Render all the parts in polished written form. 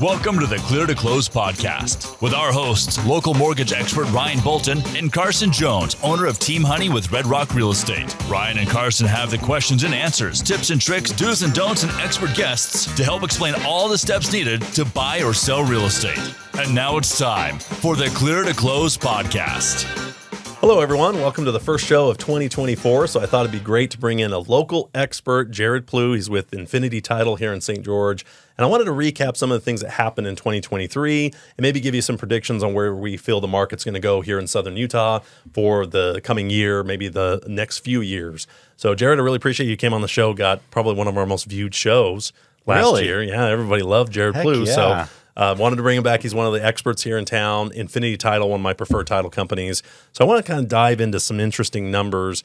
Welcome to the Clear to Close podcast with our hosts, local mortgage expert Ryan Bolton and Carson Jones, owner of Team Honey with Red Rock Real Estate. Ryan and Carson have the questions and answers, tips and tricks, do's and don'ts, and expert guests to help explain all the steps needed to buy or sell real estate. And now it's time for the Clear to Close podcast. Hello, everyone. Welcome to the first show of 2024. So I thought it'd be great to bring in a local expert, Jared Plewe. He's with Infinity Title here in St. George. And I wanted to recap some of the things that happened in 2023 and maybe give you some predictions on where we feel the market's going to go here in Southern Utah for the coming year, maybe the next few years. So, Jared, I really appreciate you came on the show. Got probably one of our most viewed shows last year. Yeah, everybody loved Jared Plewe. Yeah. So wanted to bring him back. He's one of the experts here in town. Infinity Title, one of my preferred title companies. So I want to kind of dive into some interesting numbers.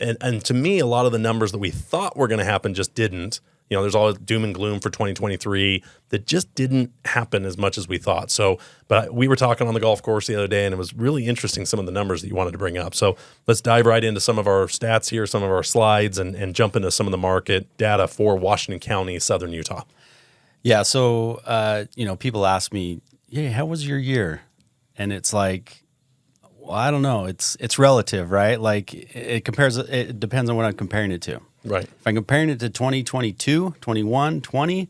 And to me, a lot of the numbers that we thought were going to happen just didn't. You know, there's all doom and gloom for 2023 that just didn't happen as much as we thought. So, but we were talking on the golf course the other day, and it was really interesting, some of the numbers that you wanted to bring up. So let's dive right into some of our stats here, some of our slides, and jump into some of the market data for Washington County, Southern Utah. Yeah, so, people ask me, hey, how was your year? And it's like, well, I don't know. It's relative, right? Like it depends on what I'm comparing it to. Right. If I'm comparing it to 2022, 21, 20, it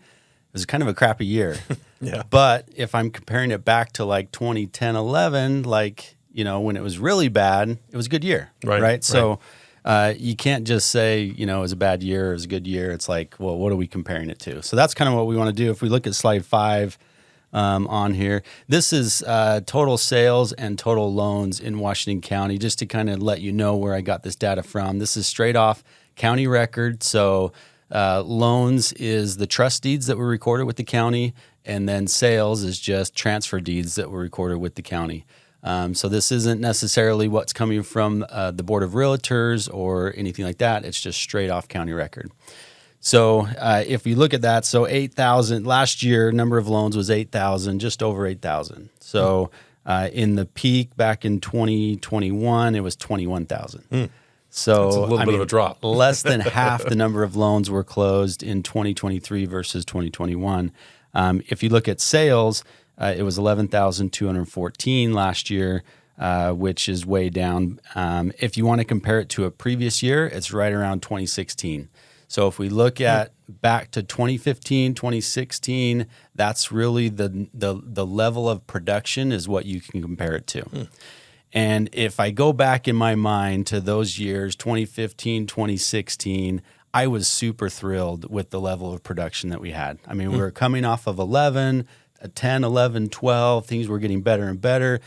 was kind of a crappy year. Yeah. But if I'm comparing it back to like 2010, 11, like, when it was really bad, it was a good year. Right. So you can't just say, it was a bad year, it was a good year. It's like, well, what are we comparing it to? So that's kind of what we want to do. If we look at slide 5 on here, this is total sales and total loans in Washington County, just to kind of let you know where I got this data from. This is straight off county record. So loans is the trust deeds that were recorded with the county, and then sales is just transfer deeds that were recorded with the county. So this isn't necessarily what's coming from the Board of Realtors or anything like that. It's just straight off county record. So if you look at that, so 8,000 last year, number of loans was 8,000, just over 8,000. So in the peak back in 2021, it was 21,000. So that's a little bit of a drop. Less than half the number of loans were closed in 2023 versus 2021. If you look at sales, it was 11,214 last year, which is way down. If you want to compare it to a previous year, it's right around 2016. So if we look at back to 2015, 2016, that's really the level of production is what you can compare it to. And if I go back in my mind to those years, 2015, 2016, I was super thrilled with the level of production that we had. I mean, we were coming off of 11, 10, 11, 12. Things were getting better and better.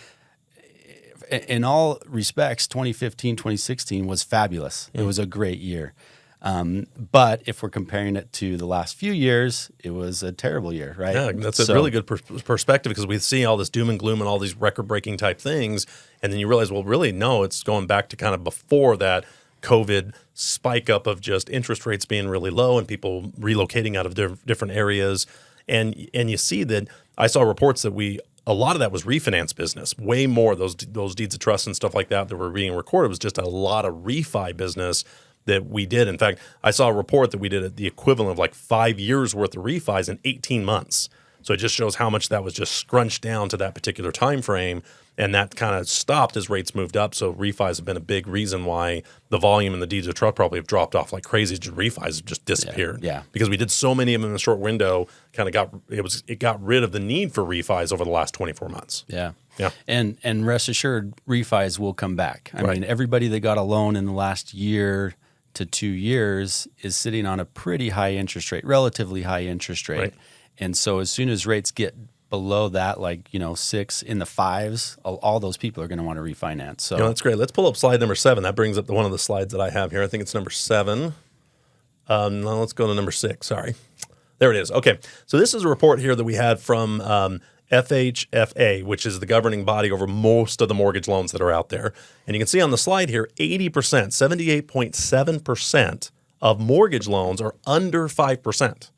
In all respects, 2015, 2016 was fabulous. It was a great year. But if we're comparing it to the last few years, it was a terrible year, right? Yeah, that's a really good perspective, because we see all this doom and gloom and all these record-breaking type things, and then you realize, well, really, no, it's going back to kind of before that COVID spike up of just interest rates being really low and people relocating out of different areas. And you see that I saw reports that a lot of that was refinance business, way more those deeds of trust and stuff like that were being recorded. It was just a lot of refi business that we did. In fact, I saw a report that we did the equivalent of like 5 years worth of refis in 18 months. So it just shows how much that was just scrunched down to that particular time frame, and that kind of stopped as rates moved up. So refis have been a big reason why the volume in the deeds of trust probably have dropped off like crazy. Refis have just disappeared. Yeah. Because we did so many of them in a short window, it got rid of the need for refis over the last 24 months. Yeah. Yeah. And rest assured, refis will come back. I mean, everybody that got a loan in the last year to 2 years is sitting on a pretty high interest rate, relatively high interest rate. Right. And so as soon as rates get below that, like, 6 in the 5s, all those people are going to want to refinance. So that's great. Let's pull up slide number 7. That brings up one of the slides that I have here. I think it's number 7. Now let's go to number 6. Sorry. There it is. Okay. So this is a report here that we had from FHFA, which is the governing body over most of the mortgage loans that are out there. And you can see on the slide here, 80%, 78.7% of mortgage loans are under 5%.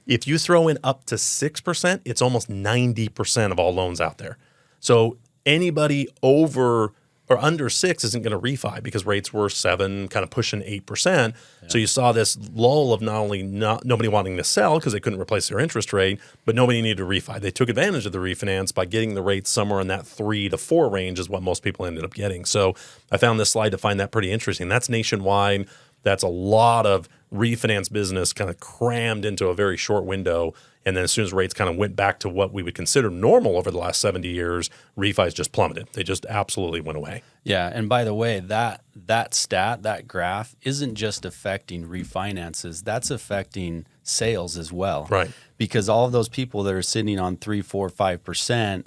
If you throw in up to 6%, it's almost 90% of all loans out there. So anybody over or under 6 isn't going to refi because rates were 7, kind of pushing 8%. Yeah. So you saw this lull of nobody wanting to sell because they couldn't replace their interest rate, but nobody needed to refi. They took advantage of the refinance by getting the rates somewhere in that 3 to 4 range is what most people ended up getting. So I found this slide to find that pretty interesting. That's nationwide. That's a lot of refinance business kind of crammed into a very short window. And then as soon as rates kind of went back to what we would consider normal over the last 70 years, refis just plummeted. They just absolutely went away. Yeah. And by the way, that stat, that graph isn't just affecting refinances. That's affecting sales as well. Right. Because all of those people that are sitting on 3, 4, 5%,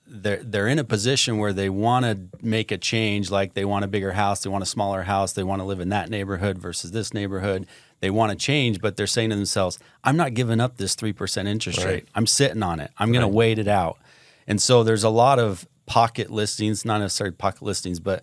they're in a position where they want to make a change. Like they want a bigger house, they want a smaller house, they want to live in that neighborhood versus this neighborhood. They want to change, but they're saying to themselves, I'm not giving up this 3% interest rate. I'm sitting on it. I'm going to wait it out. And so there's a lot of pocket listings, not necessarily pocket listings, but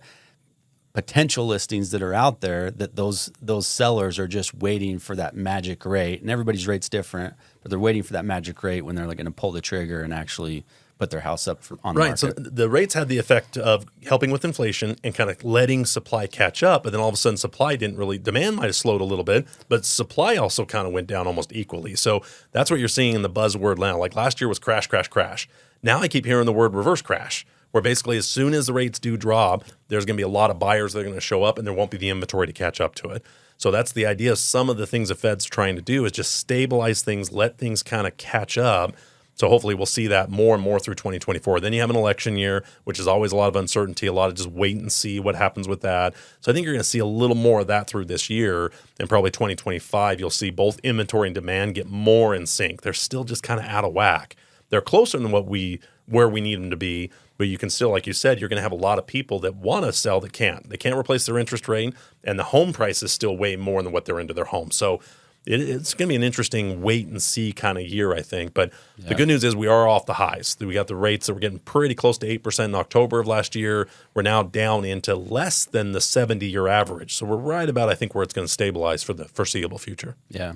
potential listings that are out there that those sellers are just waiting for that magic rate. And everybody's rate's different, but they're waiting for that magic rate when they're going to pull the trigger and actually put their house up on the market. So the rates had the effect of helping with inflation and kind of letting supply catch up. But then all of a sudden supply didn't really, demand might have slowed a little bit, but supply also kind of went down almost equally. So that's what you're seeing in the buzzword now. Like last year was crash, crash, crash. Now I keep hearing the word reverse crash, where basically as soon as the rates do drop, there's going to be a lot of buyers that are going to show up and there won't be the inventory to catch up to it. So that's the idea. Some of the things the Fed's trying to do is just stabilize things, let things kind of catch up. So hopefully we'll see that more and more through 2024. Then you have an election year, which is always a lot of uncertainty, a lot of just wait and see what happens with that. So I think you're going to see a little more of that through this year. And probably 2025, you'll see both inventory and demand get more in sync. They're still just kind of out of whack. They're closer than where we need them to be, but you can still, like you said, you're going to have a lot of people that want to sell that can't. They can't replace their interest rate, and the home price is still way more than what they're into their home. So it's going to be an interesting wait and see kind of year, I think. But the good news is we are off the highs. We got the rates that were getting pretty close to 8% in October of last year. We're now down into less than the 70-year average. So we're right about, I think, where it's going to stabilize for the foreseeable future. Yeah.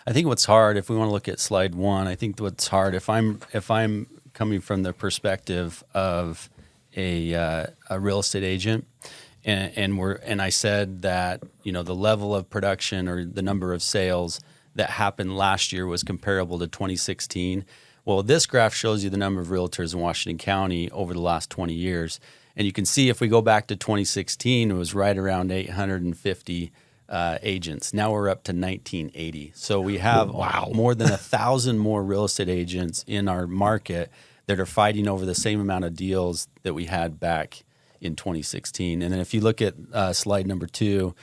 I think what's hard, if we want to look at slide 1, I think what's hard, if I'm coming from the perspective of a real estate agent, and I said that, the level of production or the number of sales that happened last year was comparable to 2016. Well, this graph shows you the number of realtors in Washington County over the last 20 years. And you can see if we go back to 2016, it was right around 850 agents. Now we're up to 1980. So we have more than 1,000 more real estate agents in our market that are fighting over the same amount of deals that we had back in 2016. And then if you look at slide number 2,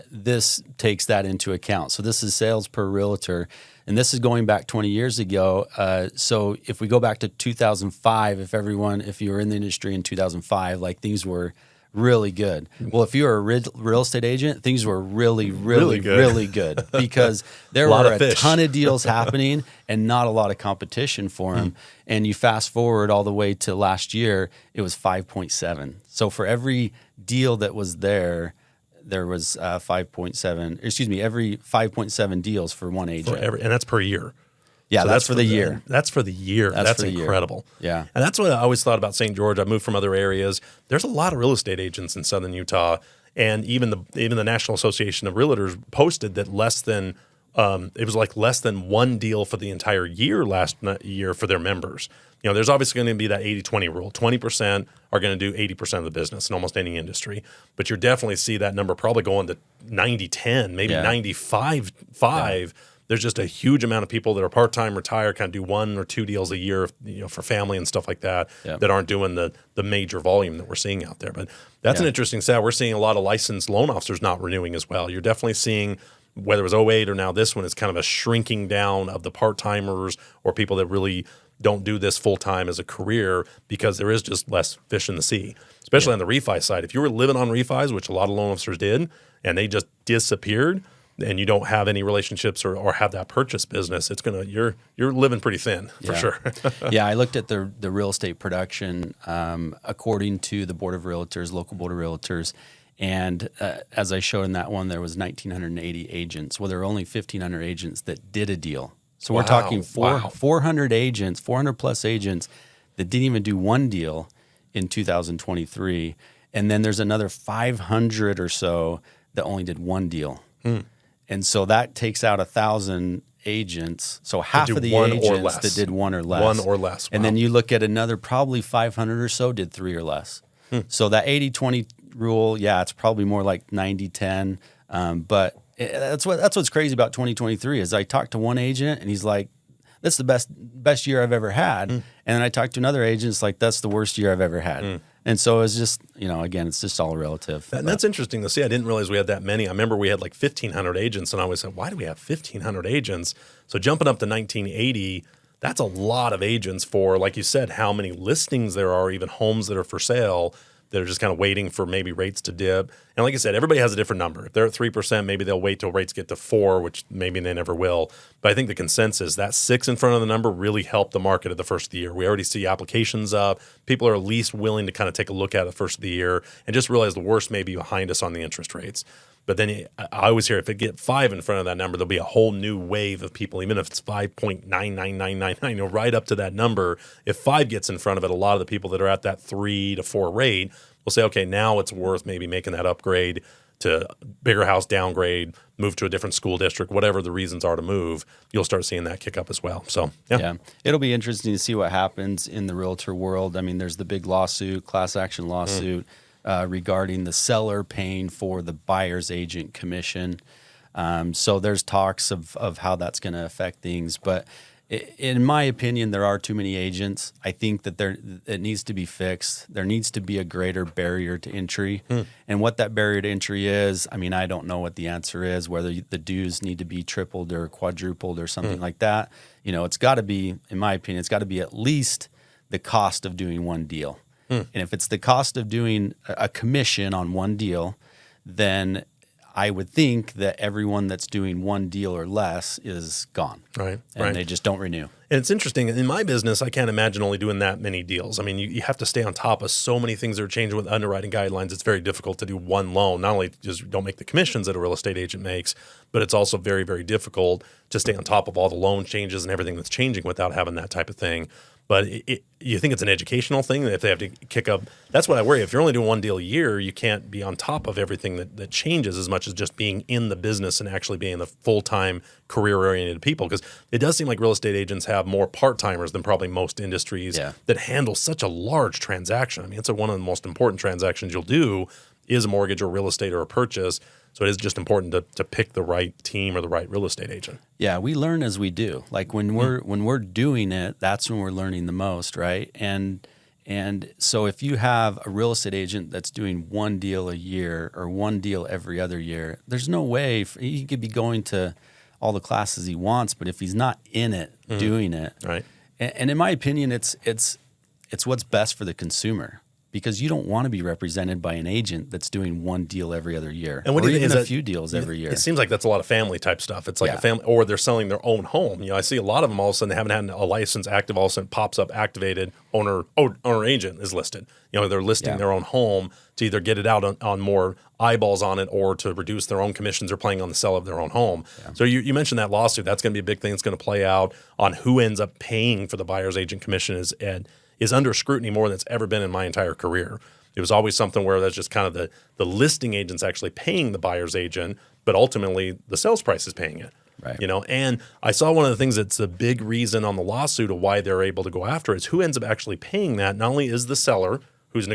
this takes that into account. So this is sales per realtor, and this is going back 20 years ago. So if we go back to 2005, if you were in the industry in 2005, like things were really good. Well, if you were a real estate agent, things were really good because there were a ton of deals happening and not a lot of competition for them. And you fast forward all the way to last year, it was 5.7. So for every deal that was there was every 5.7 deals for one agent. And that's per year. Yeah, so that's for the year. That's for the year. That's incredible. Yeah. And that's what I always thought about St. George. I moved from other areas. There's a lot of real estate agents in southern Utah. And even the National Association of Realtors posted that less than one deal for the entire year last year for their members. There's obviously going to be that 80-20 rule. 20% are going to do 80% of the business in almost any industry. But you definitely see that number probably going to 90-10, maybe 95-5. Yeah. There's just a huge amount of people that are part-time, retire, kind of do 1 or 2 deals a year, for family and stuff like that, that aren't doing the major volume that we're seeing out there. But that's an interesting stat. We're seeing a lot of licensed loan officers not renewing as well. You're definitely seeing, whether it was 08 or now this one, it's kind of a shrinking down of the part-timers or people that really don't do this full-time as a career because there is just less fish in the sea, especially on the refi side. If you were living on refis, which a lot of loan officers did, and they just disappeared, and you don't have any relationships or have that purchase business, you're living pretty thin for sure. Yeah, I looked at the real estate production according to the Board of Realtors, local Board of Realtors, and as I showed in that one, there was 1,980 agents. Well, there were only 1,500 agents that did a deal. So we're talking 400 agents, 400 plus agents that didn't even do one deal in 2023. And then there's another 500 or so that only did one deal. And so that takes out 1,000 agents. So half of the agents that did one or less. One or less. Wow. And then you look at another probably 500 or so did 3 or less. So that 80-20 rule, yeah, it's probably more like 90-10. But that's what's crazy about 2023 is I talked to one agent and he's like, that's the best year I've ever had. And then I talked to another agent, it's like, that's the worst year I've ever had. And so it's just, again, it's just all relative. That's interesting to see. I didn't realize we had that many. I remember we had like 1,500 agents, and I always said, why do we have 1,500 agents? So jumping up to 1980, that's a lot of agents for, like you said, how many listings there are, even homes that are for sale. They're just kind of waiting for maybe rates to dip. And like I said, everybody has a different number. If they're at 3%, maybe they'll wait till rates get to 4%, which maybe they never will. But I think the consensus, that 6 in front of the number really helped the market at the first of the year. We already see applications up. People are at least willing to kind of take a look at the first of the year and just realize the worst may be behind us on the interest rates. But then I always hear if it get 5 in front of that number, there'll be a whole new wave of people, even if it's 5.99999, right up to that number. If 5 gets in front of it, a lot of the people that are at that 3 to 4 rate will say, okay, now it's worth maybe making that upgrade to bigger house, downgrade, move to a different school district, whatever the reasons are to move. You'll start seeing that kick up as well. So, yeah. It'll be interesting to see what happens in the realtor world. I mean, there's the big lawsuit, class action lawsuit. Regarding the seller paying for the buyer's agent commission. So there's talks of how that's going to affect things. But in my opinion, there are too many agents. I think that it needs to be fixed. There needs to be a greater barrier to entry. And what that barrier to entry is, I mean, I don't know what the answer is, whether the dues need to be tripled or quadrupled or something like that. It's got to be, in my opinion, it's got to be at least the cost of doing one deal. And if it's the cost of doing a commission on one deal, then I would think that everyone that's doing one deal or less is gone. Right. And they just don't renew. And it's interesting. In my business, I can't imagine only doing that many deals. I mean, you have to stay on top of so many things that are changing with underwriting guidelines. It's very difficult to do one loan. Not only just don't make the commissions that a real estate agent makes, but it's also very, very difficult to stay on top of all the loan changes and everything that's changing without having that type of thing. But you think it's an educational thing that if they have to kick up, that's what I worry. If you're only doing one deal a year, you can't be on top of everything that changes as much as just being in the business and actually being the full-time career-oriented people. Because it does seem like real estate agents have more part-timers than probably most industries that handle such a large transaction. I mean, it's one of the most important transactions you'll do is a mortgage or real estate or a purchase. So it is just important to pick the right team or the right real estate agent. Yeah, we learn as we do. Like when we're doing it, that's when we're learning the most, right? And so if you have a real estate agent that's doing one deal a year or one deal every other year, there's no way he could be going to all the classes he wants, but if he's not in it, doing it, right? And in my opinion, it's what's best for the consumer. Because you don't want to be represented by an agent that's doing one deal every other year, and what do you even think a few deals every year. It seems like that's a lot of family type stuff. It's like a family, or they're selling their own home. I see a lot of them all of a sudden they haven't had a license active. All of a sudden pops up activated owner agent is listed. They're listing their own home to either get it out on more eyeballs on it or to reduce their own commissions or playing on the sale of their own home. Yeah. So you mentioned that lawsuit. That's going to be a big thing that's going to play out on who ends up paying for the buyer's agent commission is under scrutiny more than it's ever been in my entire career. It was always something where that's just kind of the listing agent's actually paying the buyer's agent, but ultimately the sales price is paying it. Right. And I saw one of the things that's a big reason on the lawsuit of why they're able to go after it is who ends up actually paying that. Not only is the seller who's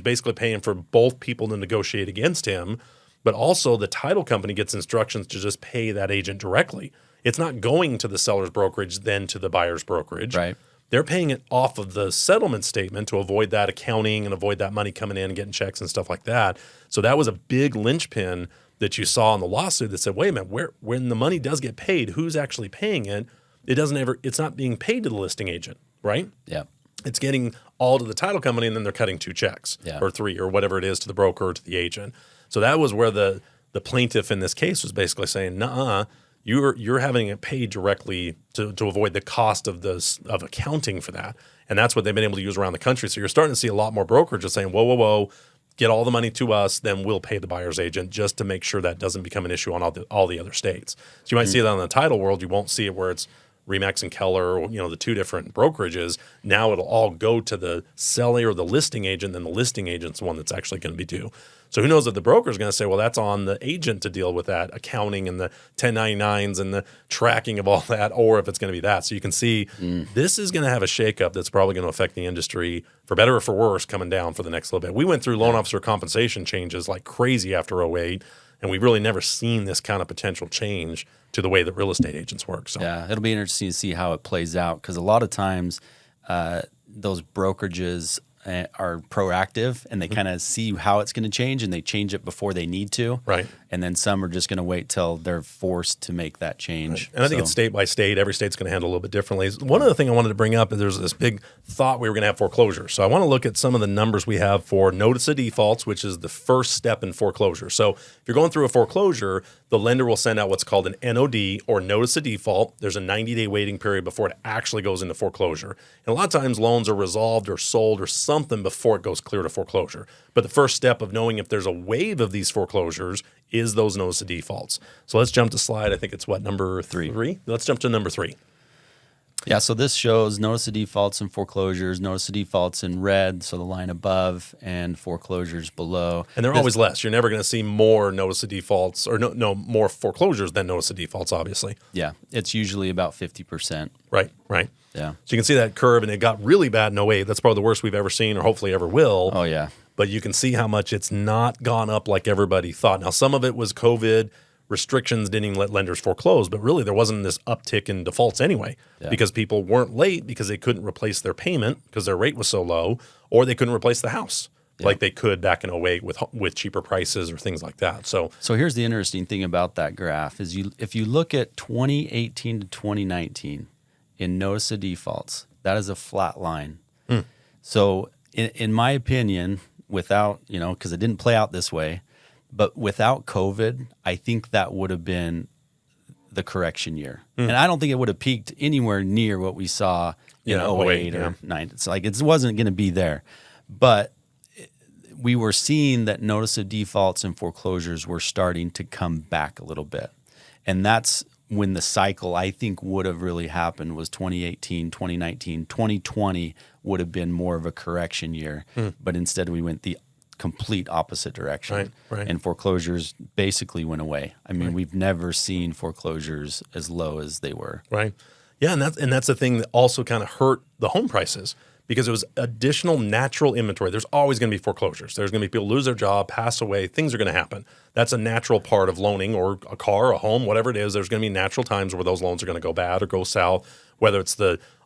basically paying for both people to negotiate against him, but also the title company gets instructions to just pay that agent directly. It's not going to the seller's brokerage, then to the buyer's brokerage. Right. They're paying it off of the settlement statement to avoid that accounting and avoid that money coming in and getting checks and stuff like that. So that was a big linchpin that you saw in the lawsuit that said, wait a minute, when the money does get paid, who's actually paying it? It's not being paid to the listing agent, right? Yeah. It's getting all to the title company, and then they're cutting 2 checks or 3 or whatever it is to the broker or to the agent. So that was where the plaintiff in this case was basically saying, nuh-uh, you're having it paid directly to avoid the cost of accounting for that. And that's what they've been able to use around the country. So you're starting to see a lot more brokerages saying, whoa, get all the money to us, then we'll pay the buyer's agent just to make sure that doesn't become an issue on all the other states. So you might see that in the title world. You won't see it where it's Remax and Keller, or, the two different brokerages, now it'll all go to the seller or the listing agent, then the listing agent's the one that's actually going to be due. So who knows if the broker is going to say, well, that's on the agent to deal with that accounting and the 1099s and the tracking of all that, or if it's going to be that. So you can see this is going to have a shakeup that's probably going to affect the industry for better or for worse coming down for the next little bit. We went through loan officer compensation changes like crazy after 2008, and we've really never seen this kind of potential change to the way that real estate agents work. So yeah, it'll be interesting to see how it plays out, because a lot of times those brokerages are proactive and they kind of see how it's going to change and they change it before they need to. Right. And then some are just going to wait till they're forced to make that change. Right. And I think it's state by state. Every state's going to handle a little bit differently. One other thing I wanted to bring up is there's this big thought we were going to have foreclosure. So I want to look at some of the numbers we have for notice of defaults, which is the first step in foreclosure. So if you're going through a foreclosure, the lender will send out what's called an NOD, or notice of default. There's a 90-day waiting period before it actually goes into foreclosure. And a lot of times loans are resolved or sold or something before it goes clear to foreclosure. But the first step of knowing if there's a wave of these foreclosures is those notice of defaults. So let's jump to slide, I think it's number three? Let's jump to number 3. Yeah, so this shows notice of defaults and foreclosures, notice of defaults in red, so the line above, and foreclosures below. And they're always less. You're never going to see more notice of defaults, or more foreclosures than notice of defaults, obviously. Yeah, it's usually about 50%. Right. Yeah. So you can see that curve, and it got really bad in 2008. That's probably the worst we've ever seen, or hopefully ever will. Oh, yeah. But you can see how much it's not gone up like everybody thought. Now, some of it was COVID. Restrictions didn't even let lenders foreclose, but really there wasn't this uptick in defaults anyway, because people weren't late because they couldn't replace their payment because their rate was so low, or they couldn't replace the house like they could back in 2008 with cheaper prices or things like that. So here's the interesting thing about that graph is if you look at 2018 to 2019 in notice of defaults, that is a flat line. So in my opinion, without, because it didn't play out this way, but without COVID, I think that would have been the correction year. And I don't think it would have peaked anywhere near what we saw in 2008 or 9. It's like it wasn't going to be there. But we were seeing that notice of defaults and foreclosures were starting to come back a little bit. And that's when the cycle, I think, would have really happened was 2018, 2019, 2020 would have been more of a correction year. But instead we went the complete opposite direction. Right. And foreclosures basically went away. I mean, we've never seen foreclosures as low as they were. Right. Yeah, and that's the thing that also kind of hurt the home prices, because it was additional natural inventory. There's always going to be foreclosures. There's going to be people lose their job, pass away. Things are going to happen. That's a natural part of loaning, or a car, a home, whatever it is. There's going to be natural times where those loans are going to go bad or go south, whether it's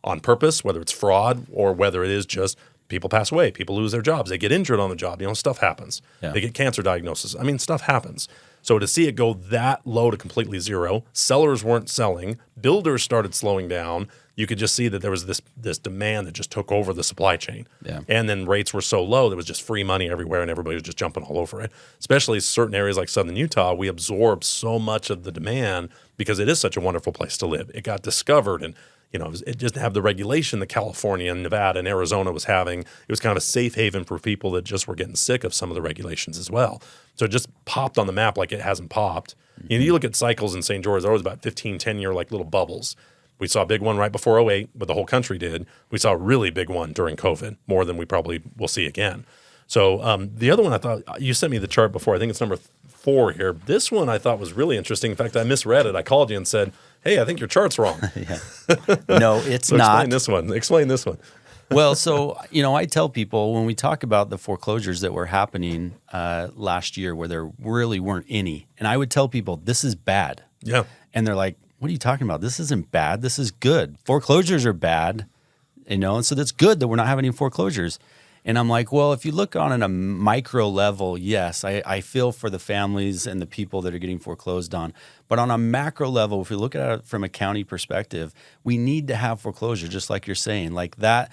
on purpose, whether it's fraud, or whether it is just people pass away, people lose their jobs, they get injured on the job. Stuff happens. Yeah. They get cancer diagnosis. I mean, stuff happens. So to see it go that low to completely zero, sellers weren't selling, builders started slowing down. You could just see that there was this demand that just took over the supply chain. Yeah. And then rates were so low, there was just free money everywhere and everybody was just jumping all over it. Especially certain areas like Southern Utah, we absorbed so much of the demand because it is such a wonderful place to live. It got discovered, and it just have the regulation that California and Nevada and Arizona was having. It was kind of a safe haven for people that just were getting sick of some of the regulations as well. So it just popped on the map like it hasn't popped. You look at cycles in St. George, they're always about 15, 10-year like little bubbles. We saw a big one right before 2008, but the whole country did. We saw a really big one during COVID, more than we probably will see again. So the other one I thought, you sent me the chart before, I think it's number 4 here. This one I thought was really interesting. In fact, I misread it. I called you and said, hey, I think your chart's wrong. No, it's so not. Explain this one. Well, so, I tell people when we talk about the foreclosures that were happening last year where there really weren't any, and I would tell people, this is bad. Yeah. And they're like, what are you talking about? This isn't bad. This is good. Foreclosures are bad, and so that's good that we're not having any foreclosures. And I'm like, well, if you look on a micro level, yes, I feel for the families and the people that are getting foreclosed on. But on a macro level, if we look at it from a county perspective, we need to have foreclosure, just like you're saying. Like that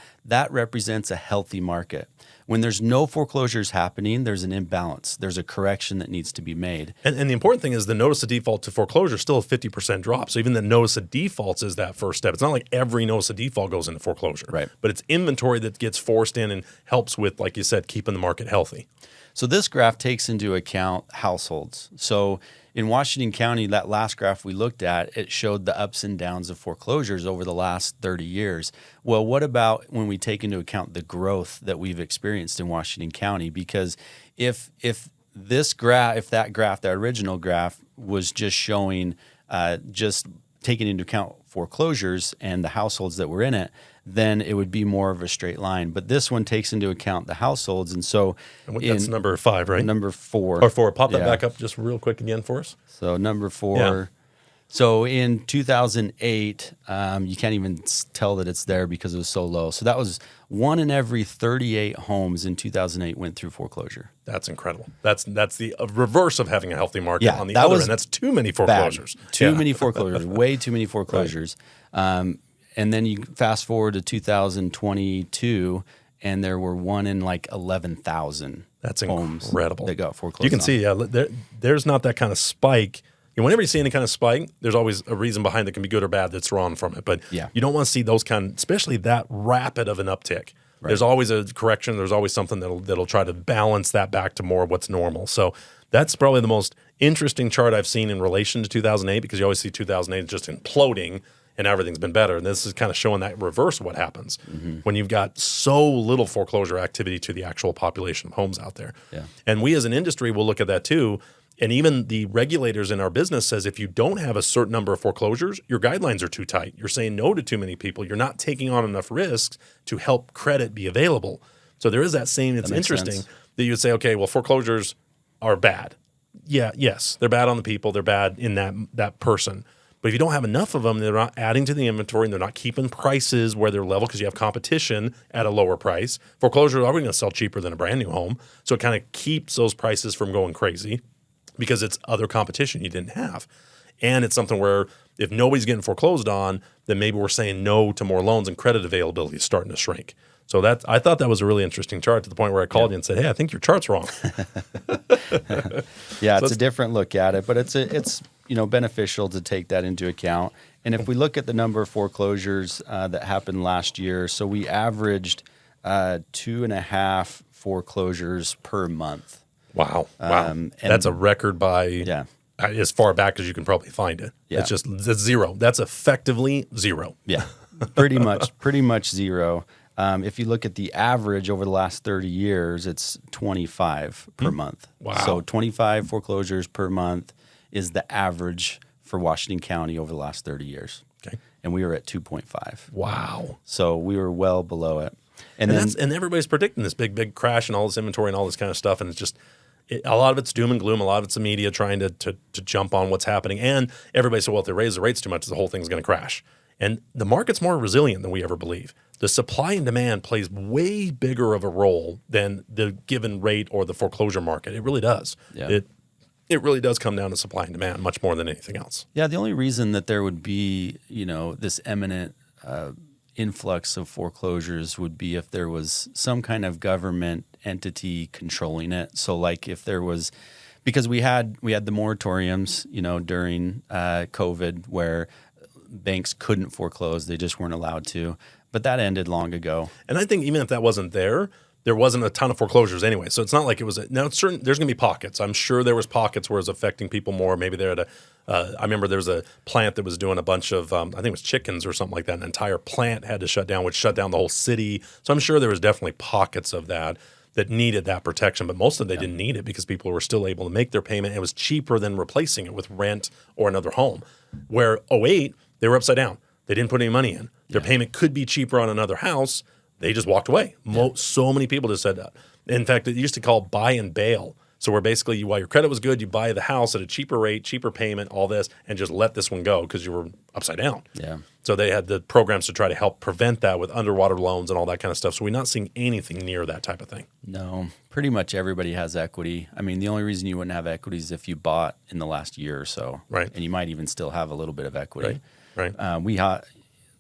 represents a healthy market. When there's no foreclosures happening, there's an imbalance. There's a correction that needs to be made. And the important thing is the notice of default to foreclosure is still a 50% drop. So even the notice of defaults is that first step. It's not like every notice of default goes into foreclosure. Right. But it's inventory that gets forced in and helps with, like you said, keeping the market healthy. So this graph takes into account households. So in Washington County, that last graph we looked at, it showed the ups and downs of foreclosures over the last 30 years. Well, what about when we take into account the growth that we've experienced in Washington County? Because if that original graph was just showing, just taking into account foreclosures and the households that were in it, then it would be more of a straight line. But this one takes into account the households. And so that's number 5, right? Number 4. Or 4. Pop that back up just real quick again for us. So number 4. Yeah. So in 2008, you can't even tell that it's there because it was so low. So that was 1 in every 38 homes in 2008 went through foreclosure. That's incredible. That's the reverse of having a healthy market on the other end. That's too many foreclosures. Bad. Too many foreclosures. Way too many foreclosures. Right. And then you fast forward to 2022, and there were 1 in like 11,000 homes that got foreclosed. You can see, there's not that kind of spike. Whenever you see any kind of spike, there's always a reason behind that can be good or bad that's drawn from it. But you don't want to see those especially that rapid of an uptick. Right. There's always a correction. There's always something that'll try to balance that back to more of what's normal. So that's probably the most interesting chart I've seen in relation to 2008, because you always see 2008 just imploding and everything's been better. And this is kind of showing that reverse of what happens when you've got so little foreclosure activity to the actual population of homes out there. Yeah. And we as an industry will look at that too. And even the regulators in our business says if you don't have a certain number of foreclosures, your guidelines are too tight. You're saying no to too many people. You're not taking on enough risks to help credit be available. So there is that saying. It's interesting that you would say, okay, well, foreclosures are bad. Yeah, yes, they're bad on the people. They're bad in that person. But if you don't have enough of them, they're not adding to the inventory and they're not keeping prices where they're level because you have competition at a lower price. Foreclosures are going to sell cheaper than a brand new home. So it kind of keeps those prices from going crazy because it's other competition you didn't have. And it's something where if nobody's getting foreclosed on, then maybe we're saying no to more loans and credit availability is starting to shrink. So I thought that was a really interesting chart to the point where I called you and said, hey, I think your chart's wrong. It's a different look at it, but it's beneficial to take that into account. And if we look at the number of foreclosures that happened last year, so we averaged 2.5 foreclosures per month. Wow. And that's a record by as far back as you can probably find it. Yeah. It's zero. That's effectively zero. Yeah, pretty much zero. If you look at the average over the last 30 years, it's 25 per month. Wow. So 25 foreclosures per month is the average for Washington County over the last 30 years. Okay. And we were at 2.5. Wow. So we were well below it. And everybody's predicting this big crash and all this inventory and all this kind of stuff. And it's just a lot of it's doom and gloom. A lot of it's the media trying to jump on what's happening. And everybody said, well, if they raise the rates too much, the whole thing's going to crash. And the market's more resilient than we ever believe. The supply and demand plays way bigger of a role than the given rate or the foreclosure market. It really does. Yeah. It really does come down to supply and demand much more than anything else. Yeah, the only reason that there would be, this imminent influx of foreclosures would be if there was some kind of government entity controlling it. So like if there was, because we had the moratoriums, during COVID where banks couldn't foreclose. They just weren't allowed to. But that ended long ago. And I think even if that wasn't there wasn't a ton of foreclosures anyway. So it's not like it was now it's certain there's going to be pockets. I'm sure there was pockets where it was affecting people more. Maybe they're at I remember there was a plant that was doing a bunch of I think it was chickens or something like that. An entire plant had to shut down, which shut down the whole city. So I'm sure there was definitely pockets of that needed that protection, but most of them didn't need it because people were still able to make their payment. It was cheaper than replacing it with rent or another home. Where 2008, they were upside down. They didn't put any money in. Their payment could be cheaper on another house. They just walked away. So many people just said that. In fact, it used to call buy and bail. So where basically while your credit was good, you buy the house at a cheaper rate, cheaper payment, all this, and just let this one go because you were upside down. Yeah. So they had the programs to try to help prevent that with underwater loans and all that kind of stuff. So we're not seeing anything near that type of thing. No, pretty much everybody has equity. I mean, the only reason you wouldn't have equity is if you bought in the last year or so. Right. And you might even still have a little bit of equity. Right.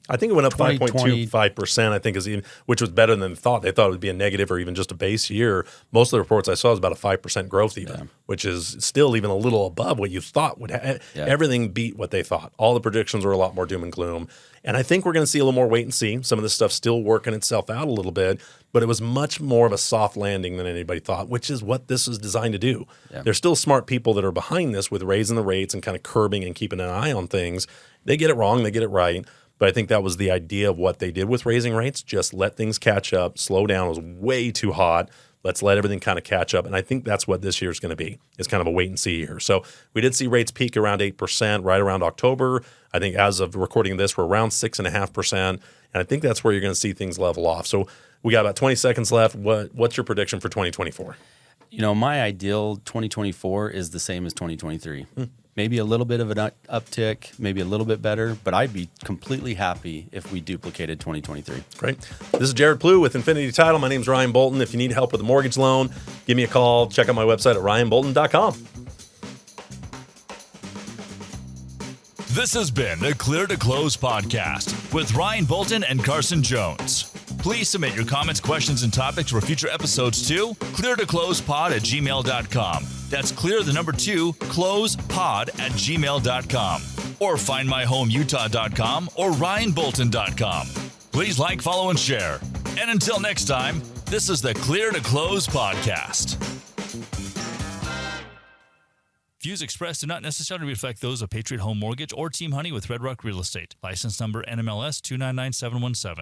I think it went up 2020 5.25%, I think, which was better than they thought. They thought it would be a negative or even just a base year. Most of the reports I saw was about a 5% growth even, which is still even a little above what you thought would happen. Everything beat what they thought. All the predictions were a lot more doom and gloom. And I think we're going to see a little more wait and see. Some of this stuff's still working itself out a little bit, but it was much more of a soft landing than anybody thought, which is what this is designed to do. There's still smart people that are behind this with raising the rates and kind of curbing and keeping an eye on things. They get it wrong, they get it right. But I think that was the idea of what they did with raising rates. Just let things catch up, slow down. It was way too hot. Let's let everything kind of catch up. And I think that's what this year is going to be. It's kind of a wait and see year. So we did see rates peak around 8% right around October. I think as of recording this, we're around 6.5%. And I think that's where you're going to see things level off. So we got about 20 seconds left. What's your prediction for 2024? My ideal 2024 is the same as 2023. Maybe a little bit of an uptick, maybe a little bit better, but I'd be completely happy if we duplicated 2023. Great. This is Jared Plewe with Infinity Title. My name is Ryan Bolton. If you need help with a mortgage loan, give me a call. Check out my website at ryanbolton.com. This has been the Clear to Close podcast with Ryan Bolton and Carson Jones. Please submit your comments, questions, and topics for future episodes to cleartoclosepod@gmail.com. That's clear the number 2, closepod@gmail.com. Or find myhomeutah.com or ryanbolton.com. Please like, follow, and share. And until next time, this is the Clear to Close podcast. Views expressed do not necessarily reflect those of Patriot Home Mortgage or Team Honey with Red Rock Real Estate. License number NMLS 299717.